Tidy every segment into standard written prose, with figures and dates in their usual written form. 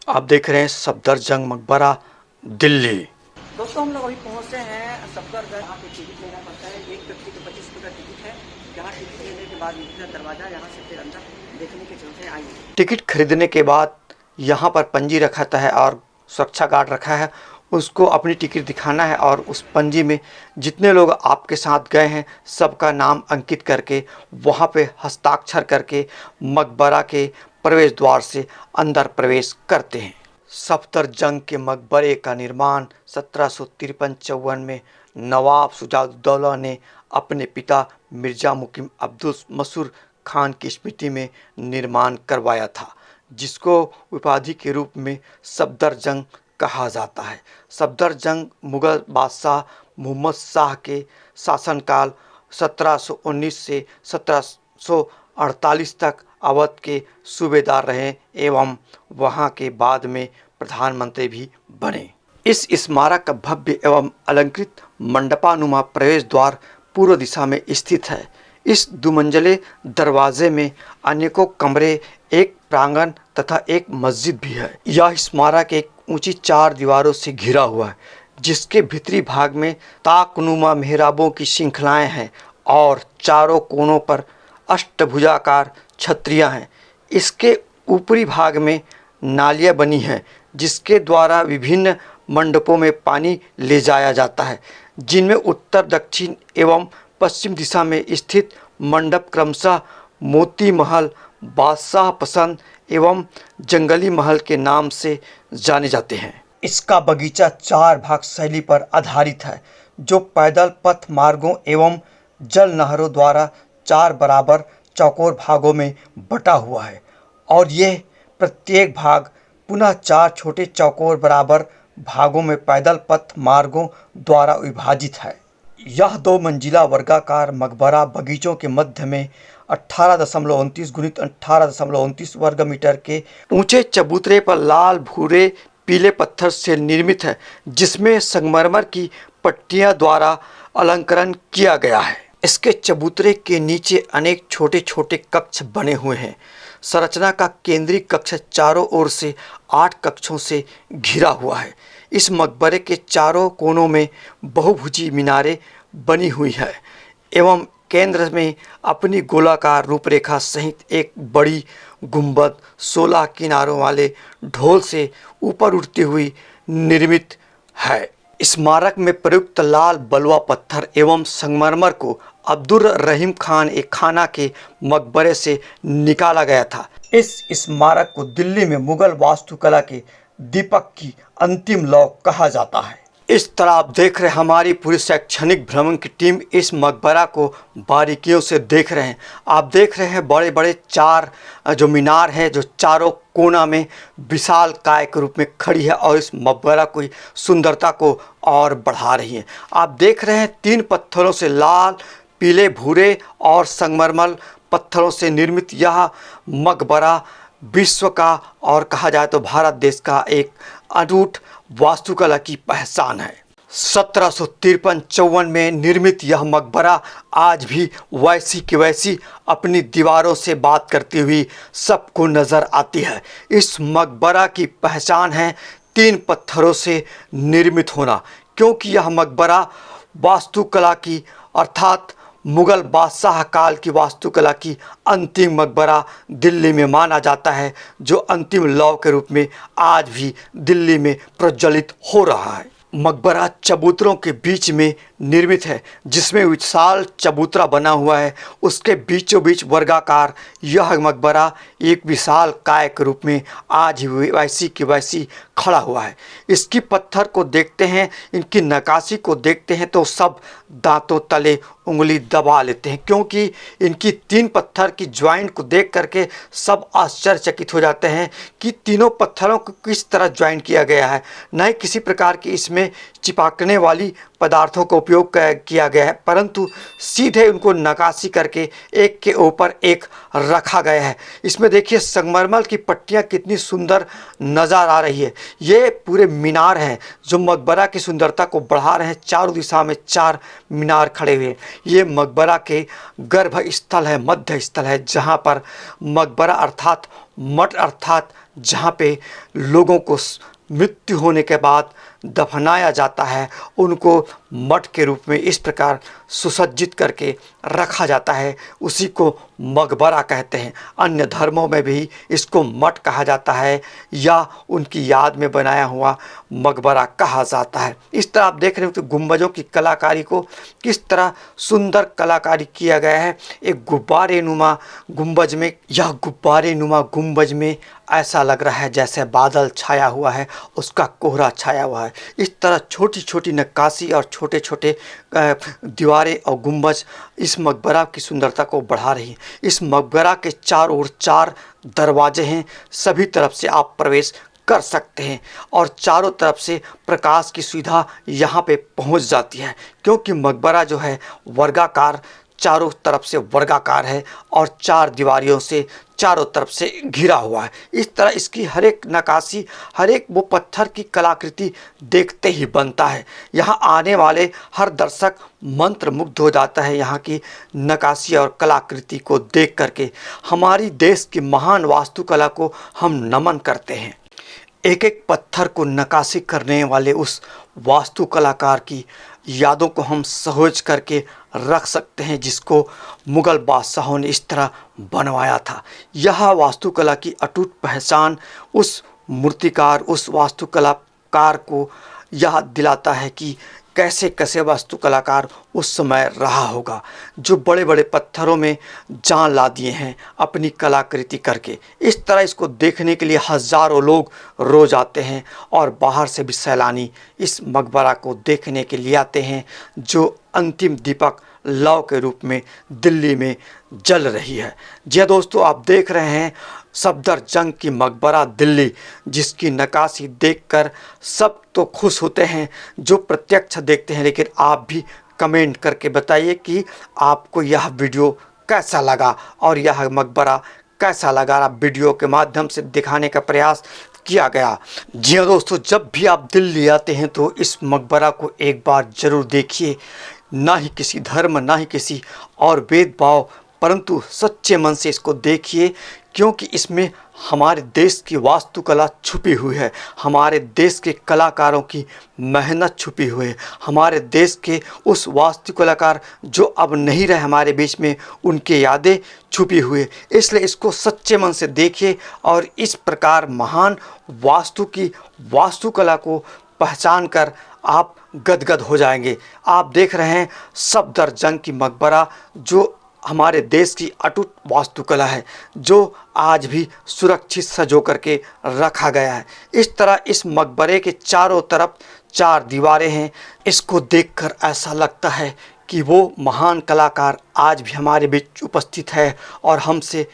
आप देख रहे हैं सफदरजंग मकबरा, दिल्ली। दोस्तों हम लोग अभी पहुंचे हैं सफदरजंग। यहाँ पे टिकट लेना पड़ता है, एक व्यक्ति को 25 रुपये का टिकट है। यहाँ टिकट लेने के बाद इधर दरवाज़ा, यहाँ से फिर अंदर देखने के चलते आएंगे। टिकट खरीदने के बाद यहाँ पर पंजी रखा है और सुरक्षा गार्ड रखा है, उसको अपनी टिकट दिखाना है और उस पंजी में जितने लोग आपके साथ गए हैं सबका नाम अंकित करके वहाँ पे हस्ताक्षर करके मकबरा के प्रवेश द्वार से अंदर प्रवेश करते हैं। सफदरजंग के मकबरे का निर्माण 1753-54 में नवाब शुजाउद्दौला ने अपने पिता मिर्ज़ा मुकीम अब्दुल मसूर खान की स्मृति में निर्माण करवाया था, जिसको उपाधि के रूप में सफदरजंग कहा जाता है। सफदरजंग मुग़ल बादशाह मुहम्मद शाह के शासनकाल 1719 से 1748 तक अवध के सूबेदार रहे एवं वहां के बाद में प्रधानमंत्री भी बने। इस स्मारक का भव्य एवं अलंकृत मंडपानुमा प्रवेश द्वार पूर्व दिशा में स्थित है। इस दुमंजिले दरवाजे में अनेकों कमरे, एक प्रांगण तथा एक मस्जिद भी है। यह स्मारक एक ऊंची 4 दीवारों से घिरा हुआ है, जिसके भीतरी भाग में ताकनुमा मेहराबों की श्रृंखलाएं हैं और चारों कोनों पर अष्टभुजाकार छतरियां हैं। इसके ऊपरी भाग में नालियां बनी हैं, जिसके द्वारा विभिन्न मंडपों में पानी ले जाया जाता है, जिनमें उत्तर, दक्षिण एवं पश्चिम दिशा में स्थित मंडप क्रमशः मोती महल, बादशाह पसंद एवं जंगली महल के नाम से जाने जाते हैं। इसका बगीचा 4 भाग शैली पर आधारित है, जो पैदल पथ मार्गों एवं जल नहरों द्वारा 4 बराबर चौकोर भागों में बटा हुआ है और यह प्रत्येक भाग पुनः 4 छोटे चौकोर बराबर भागों में पैदल पथ मार्गों द्वारा विभाजित है। यह 2 मंजिला वर्गाकार मकबरा बगीचों के मध्य में 18.29 गुणित 18.29 वर्ग मीटर के ऊंचे चबूतरे पर लाल, भूरे, पीले पत्थर से निर्मित है, जिसमें संगमरमर की पट्टियां द्वारा अलंकरण किया गया है। इसके चबूतरे के नीचे अनेक छोटे छोटे कक्ष बने हुए हैं। संरचना का केंद्रीय कक्ष चारों ओर से 8 कक्षों से घिरा हुआ है। इस मकबरे के चारों कोनों में बहुभुजी मीनारें बनी हुई है एवं केंद्र में अपनी गोलाकार रूपरेखा सहित एक बड़ी गुंबद 16 किनारों वाले ढोल से ऊपर उठती हुई निर्मित है। स्मारक में प्रयुक्त लाल बलुआ पत्थर एवं संगमरमर को अब्दुल रहीम खान ए खाना के मकबरे से निकाला गया था। इस स्मारक को दिल्ली में मुगल वास्तुकला के दीपक की अंतिम लौ कहा जाता है। इस तरह आप देख रहे हैं हमारी पूरी शैक्षणिक भ्रमण की टीम इस मकबरा को बारीकियों से देख रहे हैं। आप देख रहे हैं बड़े बड़े 4 जो मीनार है, जो चारों कोना में विशाल काय के रूप में खड़ी है और इस मकबरा की सुंदरता को और बढ़ा रही है। आप देख रहे हैं 3 पत्थरों से लाल, पीले, भूरे और संगमरमर पत्थरों से निर्मित यह मकबरा विश्व का और कहा जाए तो भारत देश का एक अटूट वास्तुकला की पहचान है। 1753-54 में निर्मित यह मकबरा आज भी वैसी की वैसी अपनी दीवारों से बात करती हुई सबको नज़र आती है। इस मकबरा की पहचान है 3 पत्थरों से निर्मित होना, क्योंकि यह मकबरा वास्तुकला की अर्थात मुग़ल बादशाह काल की वास्तुकला की अंतिम मकबरा दिल्ली में माना जाता है, जो अंतिम लौ के रूप में आज भी दिल्ली में प्रज्वलित हो रहा है। मकबरा चबूतरों के बीच में निर्मित है, जिसमें विशाल चबूतरा बना हुआ है। उसके बीचों बीच वर्गाकार यह मकबरा एक विशाल काय के रूप में आज भी वैसी की वैसी खड़ा हुआ है। इसकी पत्थर को देखते हैं, इनकी नक्काशी को देखते हैं तो सब दांतों तले उंगली दबा लेते हैं, क्योंकि इनकी 3 पत्थर की ज्वाइंट को देख करके सब आश्चर्यचकित हो जाते हैं कि तीनों पत्थरों को किस तरह ज्वाइंट किया गया है। न ही किसी प्रकार की इसमें चिपकने वाली पदार्थों का उपयोग किया गया है, परंतु सीधे उनको नक्काशी करके एक के ऊपर एक रखा गया है। इसमें देखिए संगमरमर की पट्टियाँ कितनी सुंदर नज़र आ रही है। ये पूरे मीनार हैं जो मकबरा की सुंदरता को बढ़ा रहे हैं। चारों दिशा में 4 मीनार खड़े हुए हैं। ये मकबरा के गर्भ स्थल है, मध्य स्थल है, जहाँ पर मकबरा अर्थात मठ अर्थात जहाँ पे लोगों को मृत्यु होने के बाद दफनाया जाता है, उनको मठ के रूप में इस प्रकार सुसज्जित करके रखा जाता है। उसी को मकबरा कहते हैं। अन्य धर्मों में भी इसको मठ कहा जाता है या उनकी याद में बनाया हुआ मकबरा कहा जाता है। इस तरह आप देख रहे हो कि गुंबजों की कलाकारी को किस तरह सुंदर कलाकारी किया गया है। एक गुब्बारे नुमा गुंबज में, यह गुब्बारे नुमा गुंबज में ऐसा लग रहा है जैसे बादल छाया हुआ है, उसका कोहरा छाया हुआ है। इस तरह छोटी छोटी नक्काशी और छोटे छोटे दीवारें और गुंबज इस मकबरा की सुंदरता को बढ़ा रही हैं। इस मकबरा के चारों ओर 4 दरवाजे हैं, सभी तरफ से आप प्रवेश कर सकते हैं और चारों तरफ से प्रकाश की सुविधा यहाँ पे पहुँच जाती है, क्योंकि मकबरा जो है वर्गाकार, चारों तरफ से वर्गाकार है और 4 दीवारों से चारों तरफ से घिरा हुआ है। इस तरह इसकी हर एक नक्काशी, हर एक वो पत्थर की कलाकृति देखते ही बनता है। यहाँ आने वाले हर दर्शक मंत्रमुग्ध हो जाता है यहाँ की नक्काशी और कलाकृति को देख करके। हमारी देश की महान वास्तुकला को हम नमन करते हैं। एक एक पत्थर को नक्काशी करने वाले उस वास्तु कलाकार की यादों को हम सहेज करके रख सकते हैं, जिसको मुग़ल बादशाहों ने इस तरह बनवाया था। यह वास्तुकला की अटूट पहचान उस मूर्तिकार, उस वास्तुकलाकार को याद दिलाता है कि कैसे कैसे वास्तुकलाकार उस समय रहा होगा, जो बड़े बड़े पत्थरों में जान ला दिए हैं अपनी कलाकृति करके। इस तरह इसको देखने के लिए हज़ारों लोग रोज़ आते हैं और बाहर से भी सैलानी इस मकबरा को देखने के लिए आते हैं, जो अंतिम दीपक लौ के रूप में दिल्ली में जल रही है। जी दोस्तों, आप देख रहे हैं सफदरजंग की मकबरा दिल्ली, जिसकी नक्काशी देखकर सब तो खुश होते हैं जो प्रत्यक्ष देखते हैं, लेकिन आप भी कमेंट करके बताइए कि आपको यह वीडियो कैसा लगा और यह मकबरा कैसा लगा। वीडियो के माध्यम से दिखाने का प्रयास किया गया। जी हाँ दोस्तों, जब भी आप दिल्ली आते हैं तो इस मकबरा को एक बार ज़रूर देखिए। ना ही किसी धर्म, ना ही किसी और भेदभाव, परंतु सच्चे मन से इसको देखिए, क्योंकि इसमें हमारे देश की वास्तुकला छुपी हुई है, हमारे देश के कलाकारों की मेहनत छुपी हुई है, हमारे देश के उस वास्तुकलाकार जो अब नहीं रहे हमारे बीच में, उनकी यादें छुपी हुई है। इसलिए इसको सच्चे मन से देखिए और इस प्रकार महान वास्तु की वास्तुकला को पहचान कर आप गदगद हो जाएंगे। आप देख रहे हैं सफदरजंग की मकबरा, जो हमारे देश की अटूट वास्तुकला है, जो आज भी सुरक्षित सजो करके रखा गया है। इस तरह इस मकबरे के चारों तरफ 4 दीवारें हैं। इसको देखकर ऐसा लगता है कि वो महान कलाकार आज भी हमारे बीच उपस्थित है और हमसे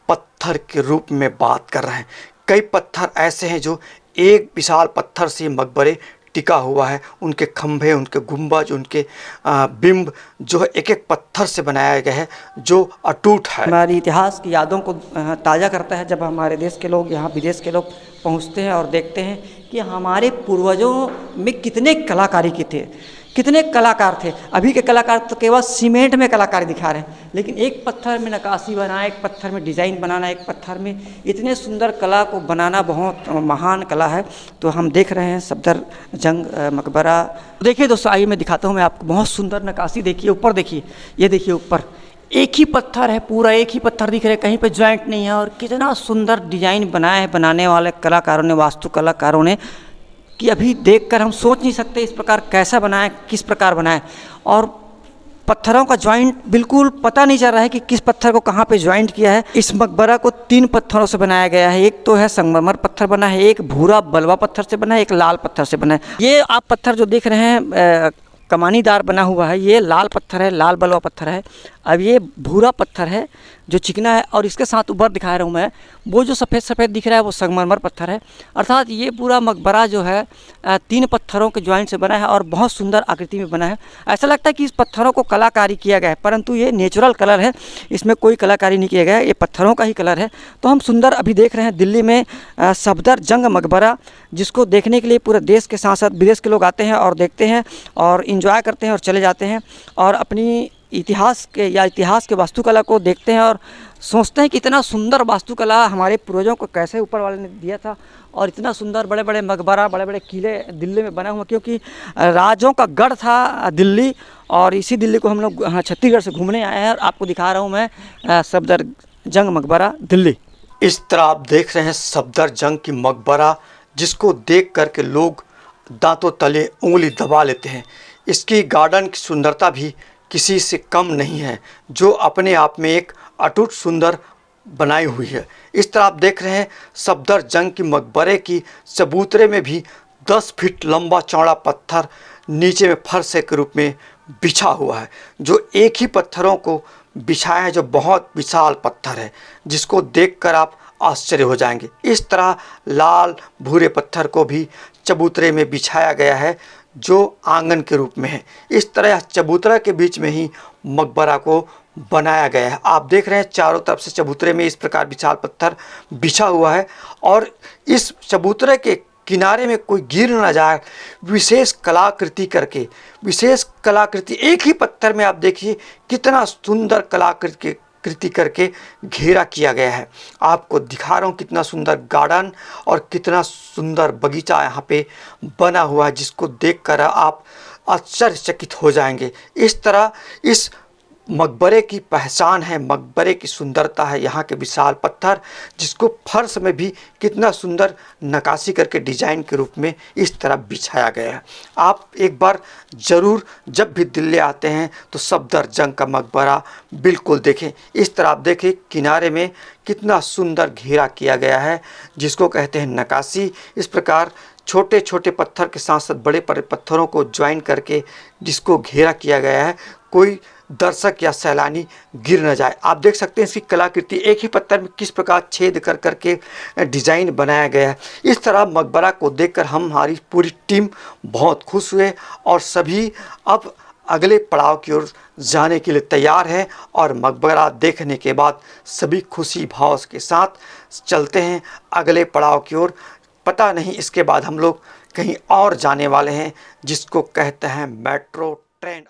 पत्थर के रूप में बात कर रहे हैं। कई पत्थर ऐसे हैं जो एक विशाल पत्थर से मकबरे टिका हुआ है, उनके खंभे, उनके गुंबज, उनके बिंब जो है एक एक पत्थर से बनाया गया है, जो अटूट है। हमारी इतिहास की यादों को ताज़ा करता है जब हमारे देश के लोग, यहाँ विदेश के लोग पहुँचते हैं और देखते हैं कि हमारे पूर्वजों में कितने कलाकारी के थे, कितने कलाकार थे। अभी के कलाकार तो केवल सीमेंट में कलाकारी दिखा रहे हैं, लेकिन एक पत्थर में नक्काशी बनाना, एक पत्थर में डिज़ाइन बनाना, एक पत्थर में इतने सुंदर कला को बनाना बहुत महान कला है। तो हम देख रहे हैं सफदरजंग मकबरा। देखिए दोस्तों, आइए मैं दिखाता हूँ मैं आपको। बहुत सुंदर नक्काशी देखिए, ऊपर देखिए, ये देखिए ऊपर एक ही पत्थर है, पूरा एक ही पत्थर दिख रहा है, कहीं पे जॉइंट नहीं है। और कितना सुंदर डिजाइन बनाया है बनाने वाले कलाकारों ने, वास्तु कलाकारों ने, कि अभी देखकर हम सोच नहीं सकते इस प्रकार कैसा बनाया, किस प्रकार बनाया। और पत्थरों का जॉइंट बिल्कुल पता नहीं चल रहा है कि किस पत्थर को कहाँ पे जॉइंट किया है। इस मकबरा को 3 पत्थरों से बनाया गया है। एक तो है संगमरमर पत्थर बना है, एक भूरा बलवा पत्थर से बना है, एक लाल पत्थर से बना है। ये आप पत्थर जो देख रहे हैं कमानीदार बना हुआ है, ये लाल पत्थर है, लाल बलवा पत्थर है। अब ये भूरा पत्थर है जो चिकना है, और इसके साथ ऊपर दिखा रहा हूँ मैं, वो जो सफ़ेद सफ़ेद दिख रहा है वो संगमरमर पत्थर है। अर्थात ये पूरा मकबरा जो है 3 पत्थरों के ज्वाइंट से बना है और बहुत सुंदर आकृति में बना है। ऐसा लगता है कि इस पत्थरों को कलाकारी किया गया है, परंतु ये नेचुरल कलर है, इसमें कोई कलाकारी नहीं किया गया है, ये पत्थरों का ही कलर है। तो हम सुंदर अभी देख रहे हैं दिल्ली में सफदरजंग मकबरा, जिसको देखने के लिए पूरे देश के साथ साथ विदेश के लोग आते हैं और देखते हैं और इंजॉय करते हैं और चले जाते हैं, और अपनी इतिहास के वास्तुकला को देखते हैं और सोचते हैं कि इतना सुंदर वास्तुकला हमारे पूर्वजों को कैसे ऊपर वाले ने दिया था, और इतना सुंदर बड़े बड़े मकबरा, बड़े बड़े किले दिल्ली में बना हुआ, क्योंकि राजों का गढ़ था दिल्ली। और इसी दिल्ली को हम लोग छत्तीसगढ़ से घूमने आए हैं और आपको दिखा रहा हूँ मैं सफदरजंग मकबरा दिल्ली। इस तरह आप देख रहे हैं सफदरजंग की मकबरा, जिसको देख करके लोग दांतों तले उंगली दबा लेते हैं। इसकी गार्डन की सुंदरता भी किसी से कम नहीं है, जो अपने आप में एक अटूट सुंदर बनाई हुई है। इस तरह आप देख रहे हैं सफदरजंग की मकबरे की चबूतरे में भी 10 फीट लंबा चौड़ा पत्थर नीचे में फर्श के रूप में बिछा हुआ है, जो एक ही पत्थरों को बिछाया है, जो बहुत विशाल पत्थर है, जिसको देखकर आप आश्चर्य हो जाएंगे। इस तरह लाल भूरे पत्थर को भी चबूतरे में बिछाया गया है, जो आंगन के रूप में है। इस तरह चबूतरा के बीच में ही मकबरा को बनाया गया है। आप देख रहे हैं चारों तरफ से चबूतरे में इस प्रकार विशाल पत्थर बिछा हुआ है, और इस चबूतरे के किनारे में कोई गिर न जाए, विशेष कलाकृति करके, विशेष कलाकृति एक ही पत्थर में आप देखिए कितना सुंदर कलाकृति करके घेरा किया गया है। आपको दिखा रहा हूँ कितना सुंदर गार्डन और कितना सुंदर बगीचा यहाँ पे बना हुआ है, जिसको देखकर आप आश्चर्यचकित हो जाएंगे। इस तरह इस मकबरे की पहचान है, मकबरे की सुंदरता है यहाँ के विशाल पत्थर, जिसको फर्श में भी कितना सुंदर नक्काशी करके डिजाइन के रूप में इस तरह बिछाया गया है। आप एक बार ज़रूर जब भी दिल्ली आते हैं तो सफदरजंग का मकबरा बिल्कुल देखें। इस तरह आप देखें किनारे में कितना सुंदर घेरा किया गया है, जिसको कहते हैं नक्काशी। इस प्रकार छोटे छोटे पत्थर के साथ साथ बड़े बड़े पत्थरों को ज्वाइन करके जिसको घेरा किया गया है, कोई दर्शक या सैलानी गिर न जाए। आप देख सकते हैं इसकी कलाकृति, एक ही पत्थर में किस प्रकार छेद कर करके डिज़ाइन बनाया गया है। इस तरह मकबरा को देखकर हमारी पूरी टीम बहुत खुश हुए, और सभी अब अगले पड़ाव की ओर जाने के लिए तैयार हैं। और मकबरा देखने के बाद सभी खुशी भाव के साथ चलते हैं अगले पड़ाव की ओर। पता नहीं इसके बाद हम लोग कहीं और जाने वाले हैं, जिसको कहते हैं मेट्रो ट्रेन।